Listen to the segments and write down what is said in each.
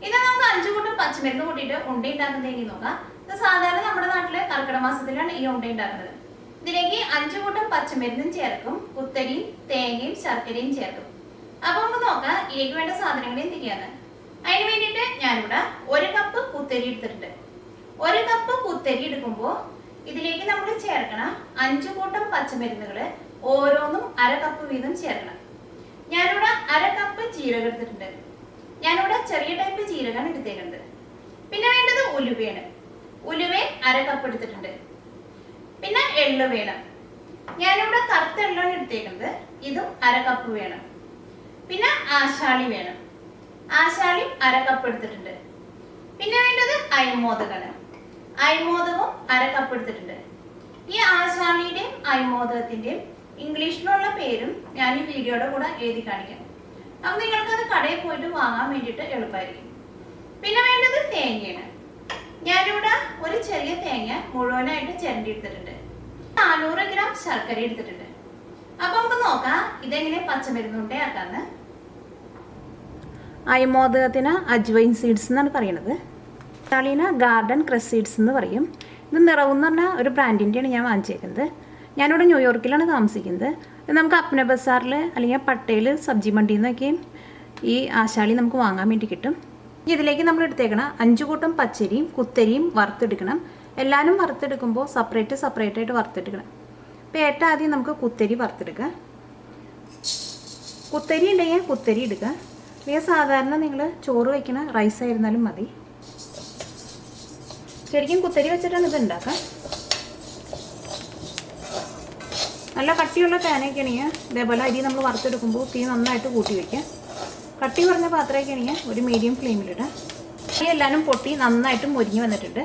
ഇത് നമുക്ക് 5 കൂട്ടം പച്ചമരുന്ന് കൂട്ടിയിട്ട് ഉണ്ട ഉണ്ടാക്കുന്നത് എങ്ങനെ നോക്കാം. ഇത് സാധാരണ നമ്മുടെ നാട്ടിലെ കർക്കിടക മാസത്തിലാണ് ഈ ഉണ്ട ഉണ്ടാക്കുന്നത്. ഇതിലേക്ക് 5 കൂട്ടം പച്ചമരുന്നും ചേർക്കും, കുത്തരിയും തേങ്ങയും ശർക്കരയും ചേർക്കും. അപ്പൊ നമുക്ക് നോക്കാം ഇതിലേക്ക് വേണ്ട സാധനങ്ങൾ എന്തൊക്കെയാണ്. അതിന് വേണ്ടിയിട്ട് ഞാനിവിടെ 1 കപ്പ് കുത്തരി എടുത്തിട്ടുണ്ട്. 1 കപ്പ് കുത്തരി എടുക്കുമ്പോൾ ഇതിലേക്ക് നമ്മൾ ചേർക്കണം 5 കൂട്ടം പച്ചമരുന്നുകൾ ഓരോന്നും 1/2 കപ്പ് വീതം ചേർക്കണം. ഞാനിവിടെ 1/2 കപ്പ് ജീരകം എടുത്തിട്ടുണ്ട്. ഞാനിവിടെ ചെറിയ ടൈപ്പ് ജീരകമാണ് എടുത്തേക്കുന്നത്. പിന്നെ വേണ്ടത് ഉലുവയാണ്. ഉലുവ 1/2 കപ്പ് എടുത്തിട്ടുണ്ട്. പിന്നെ എള്ള് വേണം. ഞാനിവിടെ കറുത്ത എള്ളാണ് എടുത്തേക്കുന്നത്. ഇതും 1/2 കപ്പ് വേണം. പിന്നെ ആശാളി വേണം. ആശാളി 1/2 കപ്പ് എടുത്തിട്ടുണ്ട്. പിന്നെ വേണ്ടത് അയമോദകമാണ്. അയമോദകവും 1/2 കപ്പ് എടുത്തിട്ടുണ്ട്. ഈ ആശാളിയുടെയും അയമോദകത്തിന്റെയും ഇംഗ്ലീഷിലുള്ള പേരും ഞാൻ ഈ വീഡിയോയുടെ കൂടെ എഴുതി കാണിക്കാം. അപ്പൊ നിങ്ങൾക്കത് കടയിൽ പോയിട്ട് വാങ്ങാൻ വേണ്ടിയിട്ട് എളുപ്പമായിരിക്കും. പിന്നെ വേണ്ടത് തേങ്ങയാണ്. ഞാനിവിടെ ഒരു ചെറിയ തേങ്ങ മുഴുവനായിട്ട് ചിരണ്ടി എടുത്തിട്ടുണ്ട്. 400 ഗ്രാം ശർക്കര എടുത്തിട്ടുണ്ട്. അപ്പൊ നമുക്ക് നോക്കാം ഇതെങ്ങനെ പച്ചമരുന്നുണ്ടേ ആക്കാന്ന്. അയമോദകത്തിന് അജ്വൈൻ സീഡ്സ് എന്നാണ് പറയുന്നത്. തളീന ഗാർഡൻ ക്രസ് സീഡ്സ് എന്ന് പറയും. ഇത് നിറവ് എന്ന് പറഞ്ഞാൽ ഒരു ബ്രാൻഡിൻ്റെയാണ് ഞാൻ വാങ്ങിച്ചേക്കുന്നത്. ഞാനിവിടെ ന്യൂയോർക്കിലാണ് താമസിക്കുന്നത്. ഇത് നമുക്ക് അപ്ന ബസാറിൽ അല്ലെങ്കിൽ പട്ടയിൽ സബ്ജി മണ്ടിയിൽ നിന്നൊക്കെ ഈ ആശാളി നമുക്ക് വാങ്ങാൻ വേണ്ടി കിട്ടും. ഇതിലേക്ക് നമ്മൾ എടുത്തേക്കണം 5 കൂട്ടം പച്ചരിയും കുത്തരിയും വറുത്തെടുക്കണം. എല്ലാവരും വറുത്തെടുക്കുമ്പോൾ സെപ്പറേറ്റ് ആയിട്ട് വറുത്തെടുക്കണം. അപ്പോൾ ഏറ്റവും ആദ്യം നമുക്ക് കുത്തരി വറുത്തെടുക്കാം. കുത്തരി ഉണ്ടെങ്കിൽ കുത്തരി എടുക്കുക. അല്ലെങ്കിൽ സാധാരണ നിങ്ങൾ ചോറ് വയ്ക്കുന്ന റൈസ് ആയിരുന്നാലും മതി. ശരിക്കും കുത്തരി വെച്ചിട്ടാണ് ഇത് ഉണ്ടാക്കുക. നല്ല കട്ടിയുള്ള പാനൊക്കെ ആണെങ്കിൽ ഇതേപോലെ അരി നമ്മൾ വറുത്തെടുക്കുമ്പോൾ തീ നന്നായിട്ട് കൂട്ടി വയ്ക്കുക. കട്ടി കുറഞ്ഞ പാത്രമൊക്കെ ആണെങ്കിൽ ഒരു മീഡിയം ഫ്ലെയിമിലിടാം. ഈ എല്ലാവരും പൊട്ടി നന്നായിട്ട് മൊരിഞ്ഞ് വന്നിട്ടുണ്ട്.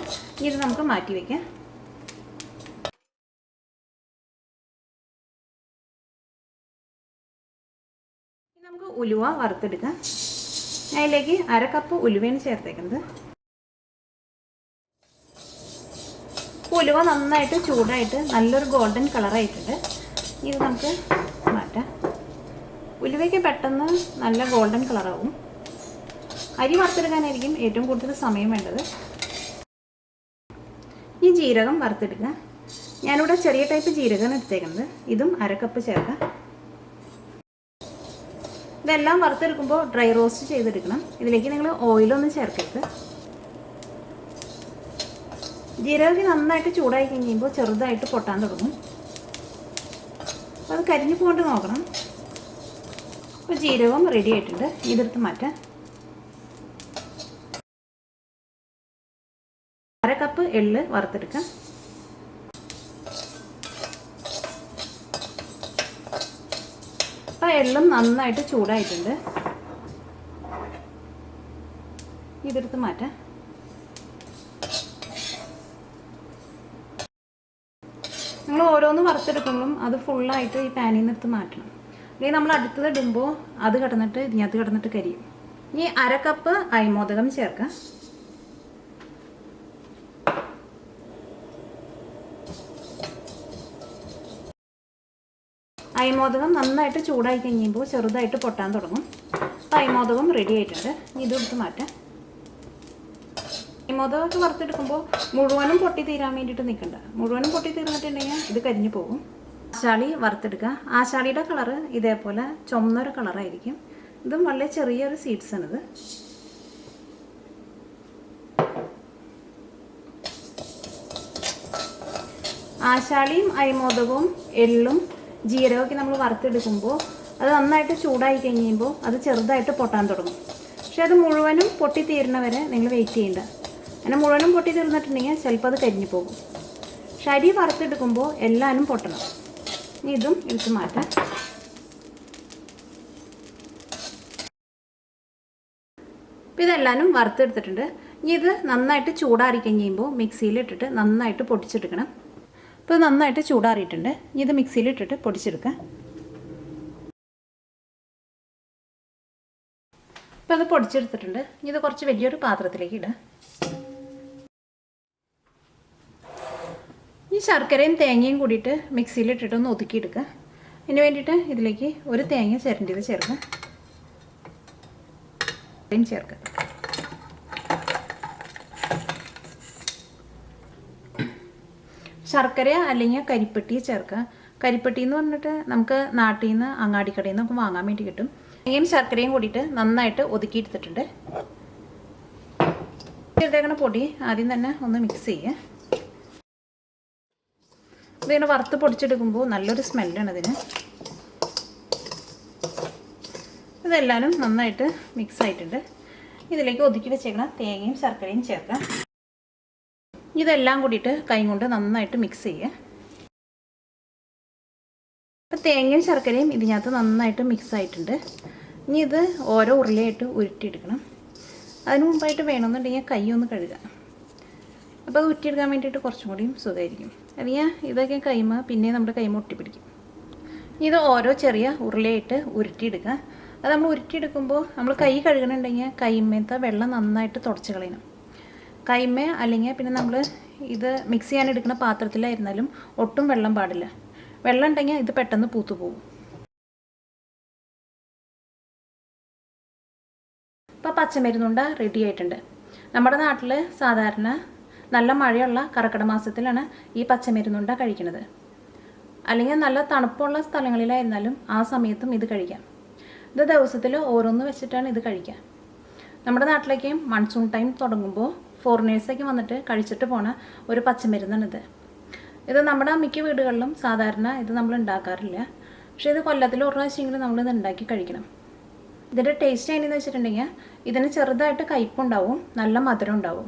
ഇത് നമുക്ക് മാറ്റി വയ്ക്കാം. നമുക്ക് ഉലുവ വറുത്തെടുക്കാം. അതിലേക്ക് 1/2 കപ്പ് ഉലുവയാണ് ചേർത്തേക്കുന്നത്. ഉലുവ നന്നായിട്ട് ചൂടായിട്ട് നല്ലൊരു ഗോൾഡൻ കളറായിട്ടുണ്ട്. ഇത് നമുക്ക് മാറ്റാം. ഉലുവയ്ക്ക് പെട്ടെന്ന് നല്ല ഗോൾഡൻ കളറാവും. അരി വറുത്തെടുക്കാനായിരിക്കും ഏറ്റവും കൂടുതൽ സമയം വേണ്ടത്. ഈ ജീരകം വറുത്തെടുക്കുക. ഞാനിവിടെ ചെറിയ ടൈപ്പ് ജീരകമാണ് എടുത്തേക്കുന്നത്. ഇതും 1/2 കപ്പ് ചേർക്കാം. ഇതെല്ലാം വറുത്തെടുക്കുമ്പോൾ ഡ്രൈ റോസ്റ്റ് ചെയ്തെടുക്കണം. ഇതിലേക്ക് നിങ്ങൾ ഓയിലൊന്നും ചേർക്കരുത്. ജീരകം നന്നായിട്ട് ചൂടായി കഴിയുമ്പോൾ ചെറുതായിട്ട് പൊട്ടാൻ തുടങ്ങും. അപ്പോൾ അത് കരിഞ്ഞു പോകാണ്ട് നോക്കണം. അപ്പോൾ ജീരകം റെഡി ആയിട്ടുണ്ട്. ഇതെടുത്ത് മാറ്റാം. 1/2 കപ്പ് എള്ള് വറുത്തെടുക്കാം. അപ്പോൾ എള്ളും നന്നായിട്ട് ചൂടായിട്ടുണ്ട്. ഇതെടുത്ത് മാറ്റാം. നിങ്ങൾ ഓരോന്ന് വറുത്തെടുക്കുമ്പോഴും അത് ഫുള്ളായിട്ട് ഈ പാനിൽ നിന്ന് എടുത്ത് മാറ്റണം. അല്ലെങ്കിൽ നമ്മൾ അടുത്തത് ഇടുമ്പോൾ അത് കിടന്നിട്ട് ഇതിനകത്ത് കിടന്നിട്ട് കരിയും. ഇനി 1/2 കപ്പ് അയമോദകം ചേർക്കാം. അയമോദകം നന്നായിട്ട് ചൂടായി കഴിയുമ്പോൾ ചെറുതായിട്ട് പൊട്ടാൻ തുടങ്ങും. അപ്പോൾ അയമോദകം റെഡി ആയിട്ടുണ്ട്. ഇതെടുത്ത് മാറ്റാം. അയമോദകമൊക്കെ വറുത്തെടുക്കുമ്പോൾ മുഴുവനും പൊട്ടി തീരാൻ വേണ്ടിയിട്ട് നിൽക്കണ്ട. മുഴുവനും പൊട്ടി തീർന്നിട്ടുണ്ടെങ്കിൽ ഇത് കരിഞ്ഞു പോകും. ആശാളി വറുത്തെടുക്കുക. ആശാളിയുടെ കളറ് ഇതേപോലെ ചുമന്നൊരു കളറായിരിക്കും. ഇതും വളരെ ചെറിയൊരു സീഡ്സാണിത്. ആശാളിയും അയമോദകവും എള്ളും ജീരകമൊക്കെ നമ്മൾ വറുത്തെടുക്കുമ്പോൾ അത് നന്നായിട്ട് ചൂടായി കഴിയുമ്പോൾ അത് ചെറുതായിട്ട് പൊട്ടാൻ തുടങ്ങും. പക്ഷെ അത് മുഴുവനും പൊട്ടി തീരുന്നവരെ നിങ്ങൾ വെയിറ്റ് ചെയ്യേണ്ട. അങ്ങനെ മുഴുവനും പൊട്ടി തീർന്നിട്ടുണ്ടെങ്കിൽ ചിലപ്പോൾ അത് കരിഞ്ഞു പോകും. പക്ഷെ അരി വറുത്തെടുക്കുമ്പോൾ എല്ലാവരും പൊട്ടണം. ഇതും എടുത്ത് മാറ്റാം. അപ്പോൾ ഇതെല്ലാവരും വറുത്തെടുത്തിട്ടുണ്ട്. ഇനി ഇത് നന്നായിട്ട് ചൂടാറി കഴിയുമ്പോൾ മിക്സിയിലിട്ടിട്ട് നന്നായിട്ട് പൊടിച്ചെടുക്കണം. അപ്പോൾ നന്നായിട്ട് ചൂടാറിയിട്ടുണ്ട്. ഇനി ഇത് മിക്സിയിലിട്ടിട്ട് പൊടിച്ചെടുക്കാം. അപ്പോൾ അത് പൊടിച്ചെടുത്തിട്ടുണ്ട്. ഇനി ഇത് കുറച്ച് വലിയൊരു പാത്രത്തിലേക്ക് ഇടാം. ഈ ശർക്കരയും തേങ്ങയും കൂടിയിട്ട് മിക്സിയിലിട്ടിട്ട് ഒന്ന് ഒതുക്കിയെടുക്കുക. അതിന് വേണ്ടിയിട്ട് ഇതിലേക്ക് ഒരു തേങ്ങ ചിരണ്ടിയത് ചേർക്കുക. ചേർക്കുക. ശർക്കര അല്ലെങ്കിൽ കരിപ്പെട്ടി ചേർക്കുക. കരിപ്പെട്ടി എന്ന് പറഞ്ഞിട്ട് നമുക്ക് നാട്ടിൽ നിന്ന് അങ്ങാടിക്കടയിൽ നിന്നൊക്കെ വാങ്ങാൻ വേണ്ടി കിട്ടും. തേങ്ങയും ശർക്കരയും കൂടിയിട്ട് നന്നായിട്ട് ഒതുക്കിയെടുത്തിട്ടുണ്ട്. എടുത്തേക്കണ പൊടി ആദ്യം തന്നെ ഒന്ന് മിക്സ് ചെയ്യുക. ഇതിങ്ങനെ വറുത്ത് പൊടിച്ചെടുക്കുമ്പോൾ നല്ലൊരു സ്മെല്ലാണ് ഇതിന്. ഇതെല്ലാവരും നന്നായിട്ട് മിക്സ് ആയിട്ടുണ്ട്. ഇതിലേക്ക് ഒതുക്കി വെച്ചേക്കണം തേങ്ങയും ശർക്കരയും ചേർക്കാം. ഇതെല്ലാം കൂടിയിട്ട് കൈ കൊണ്ട് നന്നായിട്ട് മിക്സ് ചെയ്യുക. അപ്പോൾ തേങ്ങയും ശർക്കരയും ഇതിനകത്ത് നന്നായിട്ട് മിക്സ് ആയിട്ടുണ്ട്. ഇനി ഇത് ഓരോ ഉരുളയായിട്ട് ഉരുട്ടിയെടുക്കണം. അതിന് മുമ്പായിട്ട് വേണമെന്നുണ്ടെങ്കിൽ കൈ ഒന്ന് കഴുകുക. അപ്പോൾ അത് ഉരുട്ടിയെടുക്കാൻ വേണ്ടിയിട്ട് കുറച്ചും കൂടിയും സുഖമായിരിക്കും. അല്ലെങ്കിൽ ഇതൊക്കെ കൈമ പിന്നെ നമ്മുടെ കൈമ ഒട്ടിപ്പിടിക്കും. ഇത് ഓരോ ചെറിയ ഉരുളയായിട്ട് ഉരുട്ടിയെടുക്കുക. അത് നമ്മൾ ഉരുട്ടിയെടുക്കുമ്പോൾ നമ്മൾ കൈ കഴുകണമെന്നുണ്ടെങ്കിൽ കൈമേത്തെ വെള്ളം നന്നായിട്ട് തുടച്ച് കളയണം. കൈമ അല്ലെങ്കിൽ പിന്നെ നമ്മൾ ഇത് മിക്സ് ചെയ്യാൻ എടുക്കുന്ന പാത്രത്തിലായിരുന്നാലും ഒട്ടും വെള്ളം പാടില്ല. വെള്ളം ഉണ്ടെങ്കിൽ ഇത് പെട്ടെന്ന് പൂത്തു പോകും. ഇപ്പോൾ പച്ചമരുന്നുണ്ട റെഡി ആയിട്ടുണ്ട്. നമ്മുടെ നാട്ടിൽ സാധാരണ നല്ല മഴയുള്ള കർക്കിടക മാസത്തിലാണ് ഈ പച്ചമരുന്നുണ്ട കഴിക്കുന്നത്. അല്ലെങ്കിൽ നല്ല തണുപ്പുള്ള സ്ഥലങ്ങളിലായിരുന്നാലും ആ സമയത്തും ഇത് കഴിക്കാം. ഇത് ദിവസത്തിൽ ഓരോന്ന് വെച്ചിട്ടാണ് ഇത് കഴിക്കുക. നമ്മുടെ നാട്ടിലേക്ക് മൺസൂൺ ടൈം തുടങ്ങുമ്പോൾ ഫോറിനേഴ്സൊക്കെ വന്നിട്ട് കഴിച്ചിട്ട് പോണ ഒരു പച്ചമരുന്നാണിത്. ഇത് നമ്മുടെ മിക്ക വീടുകളിലും സാധാരണ ഇത് നമ്മൾ ഉണ്ടാക്കാറില്ല. പക്ഷേ ഇത് കൊല്ലത്തിൽ ഒരു പ്രാവശ്യമെങ്കിലും നമ്മളിത് ഉണ്ടാക്കി കഴിക്കണം. ഇതിൻ്റെ ടേസ്റ്റ് എങ്ങനെയെന്ന് വെച്ചിട്ടുണ്ടെങ്കിൽ ഇതിന് ചെറുതായിട്ട് കയ്പുണ്ടാവും, നല്ല മധുരം ഉണ്ടാവും.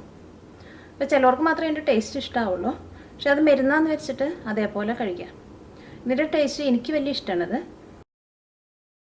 അപ്പോൾ ചിലവർക്ക് മാത്രമേ ഇതിൻ്റെ ടേസ്റ്റ് ഇഷ്ടമാവുള്ളൂ. പക്ഷേ അത് മരുന്നാന്ന് വെച്ചിട്ട് അതേപോലെ കഴിക്കാം. ഇതിൻ്റെ ടേസ്റ്റ് എനിക്ക് വലിയ ഇഷ്ടമാണത്.